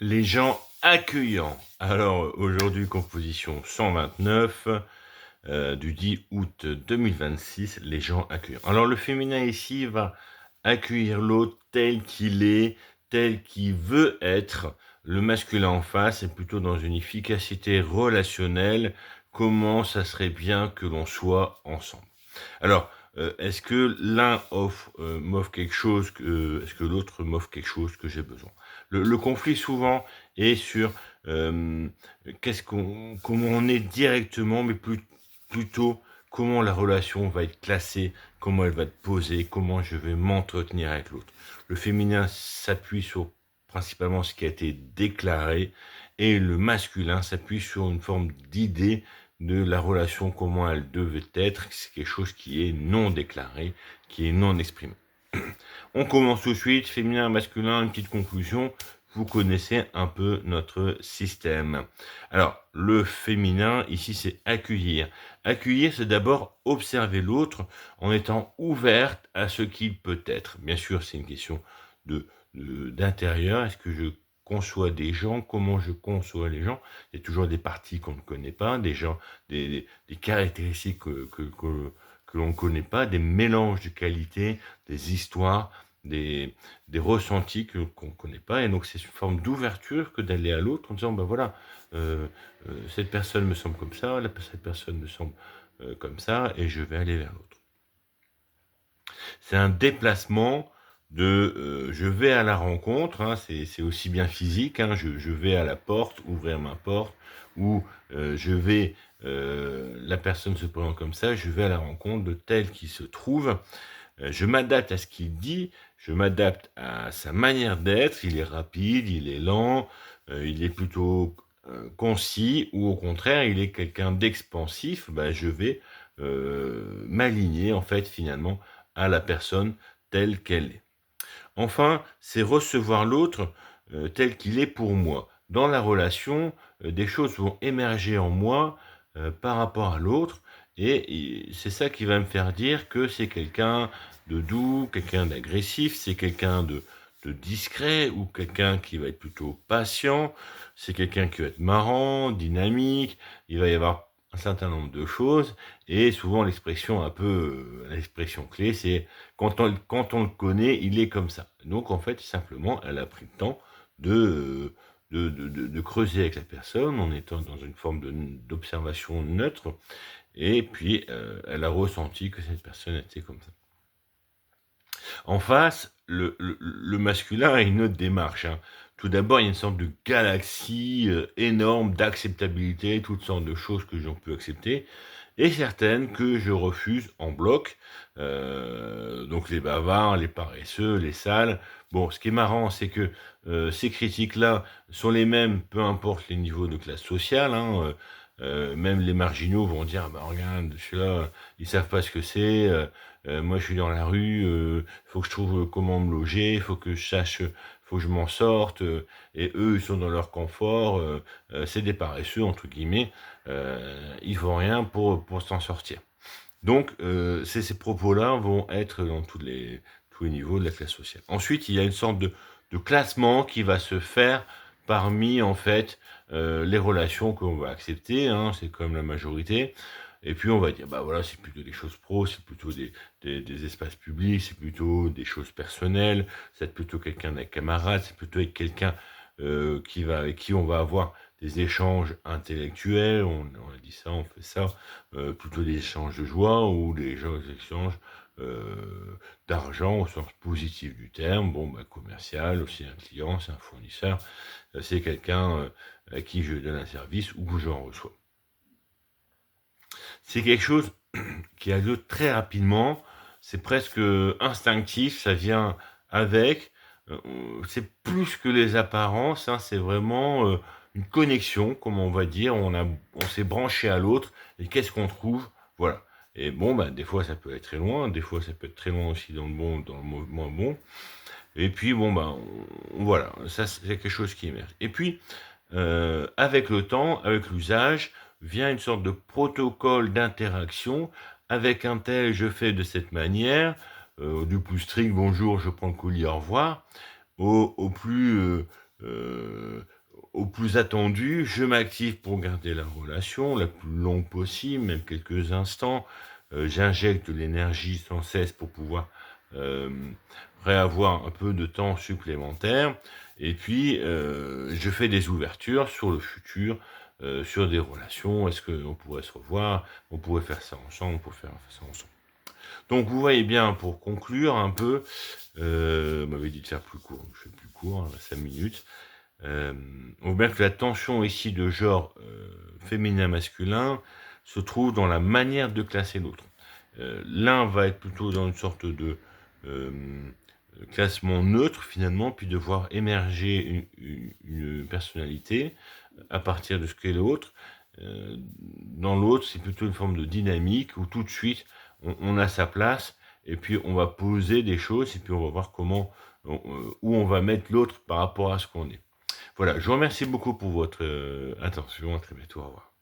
Les gens accueillants. Alors aujourd'hui, composition 129 du 10 août 2026, les gens accueillants. Alors le féminin ici va accueillir l'autre tel qu'il est, tel qu'il veut être. Le masculin en face est plutôt dans une efficacité relationnelle. Comment ça serait bien que l'on soit ensemble. Alors, est-ce que l'un m'offre quelque chose est-ce que l'autre m'offre quelque chose que j'ai besoin? Le conflit souvent est sur, comment on est directement, mais plutôt comment la relation va être classée, comment elle va être posée, comment je vais m'entretenir avec l'autre. Le féminin s'appuie sur principalement ce qui a été déclaré et le masculin s'appuie sur une forme d'idée de la relation, comment elle devait être, c'est quelque chose qui est non déclaré, qui est non exprimé. On commence tout de suite, féminin, masculin, une petite conclusion. Vous connaissez un peu notre système. Alors, le féminin, ici, c'est accueillir. Accueillir, c'est d'abord observer l'autre en étant ouverte à ce qu'il peut être. Bien sûr, c'est une question d'intérieur. Est-ce que je conçois des gens? Comment je conçois les gens? Il y a toujours des parties qu'on ne connaît pas, des gens, des caractéristiques que l'on ne connaît pas, des mélanges de qualités, des histoires, des ressentis qu'on ne connaît pas. Et donc, c'est une forme d'ouverture que d'aller à l'autre en disant, ben voilà, euh, cette personne me semble comme ça, cette personne me semble comme ça, et je vais aller vers l'autre. C'est un déplacement je vais à la rencontre, hein, c'est aussi bien physique, hein, je vais à la porte, ouvrir ma porte, ou la personne se présente comme ça, je vais à la rencontre de tel qui se trouve, je m'adapte à ce qu'il dit, je m'adapte à sa manière d'être, il est rapide, il est lent, il est plutôt concis, ou au contraire, il est quelqu'un d'expansif, ben, je vais m'aligner, en fait, finalement, à la personne telle qu'elle est. Enfin, c'est recevoir l'autre tel qu'il est pour moi. Dans la relation, des choses vont émerger en moi par rapport à l'autre, et c'est ça qui va me faire dire que c'est quelqu'un de doux, quelqu'un d'agressif, c'est quelqu'un de discret, ou quelqu'un qui va être plutôt patient, c'est quelqu'un qui va être marrant, dynamique, il va y avoir un certain nombre de choses, et souvent l'expression clé, c'est quand on le connaît, il est comme ça. Donc, en fait, simplement, elle a pris le temps de creuser avec la personne en étant dans une forme d'observation neutre. Et puis, elle a ressenti que cette personne était comme ça. En face, le masculin a une autre démarche, hein. Tout d'abord, il y a une sorte de galaxie énorme d'acceptabilité, toutes sortes de choses que j'en peux accepter, et certaines que je refuse en bloc. Donc les bavards, les paresseux, les sales. Bon, ce qui est marrant, c'est que ces critiques-là sont les mêmes, peu importe les niveaux de classe sociale, hein. Même les marginaux vont dire, ah bah regarde, celui-là, ils savent pas ce que c'est. Moi, je suis dans la rue, faut que je trouve comment me loger, faut que je sache, faut que je m'en sorte. Et eux, ils sont dans leur confort. C'est des paresseux entre guillemets. Ils font rien pour s'en sortir. Donc, ces propos-là vont être dans tous les niveaux de la classe sociale. Ensuite, il y a une sorte de classement qui va se faire parmi, en fait, les relations qu'on va accepter, hein, c'est comme la majorité. Et puis, on va dire, bah voilà, c'est plutôt des choses pro, c'est plutôt des espaces publics, c'est plutôt des choses personnelles, c'est plutôt quelqu'un d'un camarade, c'est plutôt avec quelqu'un avec qui on va avoir des échanges intellectuels, on a dit ça, on fait ça, plutôt des échanges de joie ou des échanges d'argent au sens positif du terme. Bon, bah, commercial, aussi un client, c'est un fournisseur, c'est quelqu'un à qui je donne un service ou que j'en reçois. C'est quelque chose qui a lieu très rapidement, c'est presque instinctif, ça vient avec, c'est plus que les apparences, hein, c'est vraiment une connexion, comme on va dire, on s'est branché à l'autre, et qu'est-ce qu'on trouve? Voilà. Et bon, bah, des fois ça peut être très loin, des fois ça peut être très loin aussi dans le bon, dans le moins bon. Et puis bon, bah, voilà, ça c'est quelque chose qui émerge. Et puis, avec le temps, avec l'usage, vient une sorte de protocole d'interaction. Avec un tel, je fais de cette manière, du plus strict, bonjour, je prends le colis, au revoir, au plus plus attendu, je m'active pour garder la relation la plus longue possible, même quelques instants. J'injecte de l'énergie sans cesse pour pouvoir réavoir un peu de temps supplémentaire. Et puis, je fais des ouvertures sur le futur, sur des relations. Est-ce qu'on pourrait se revoir? On pourrait faire ça ensemble, on pourrait faire ça ensemble. Donc, vous voyez bien, pour conclure un peu, on m'avait dit de faire plus court, je fais plus court, 5 minutes. On voit bien que la tension ici de genre féminin-masculin se trouve dans la manière de classer l'autre. L'un va être plutôt dans une sorte de classement neutre finalement, puis de voir émerger une personnalité à partir de ce qu'est l'autre. Dans l'autre, c'est plutôt une forme de dynamique où tout de suite on a sa place et puis on va poser des choses et puis on va voir comment, où on va mettre l'autre par rapport à ce qu'on est. Voilà, je vous remercie beaucoup pour votre attention. À très bientôt. Au revoir.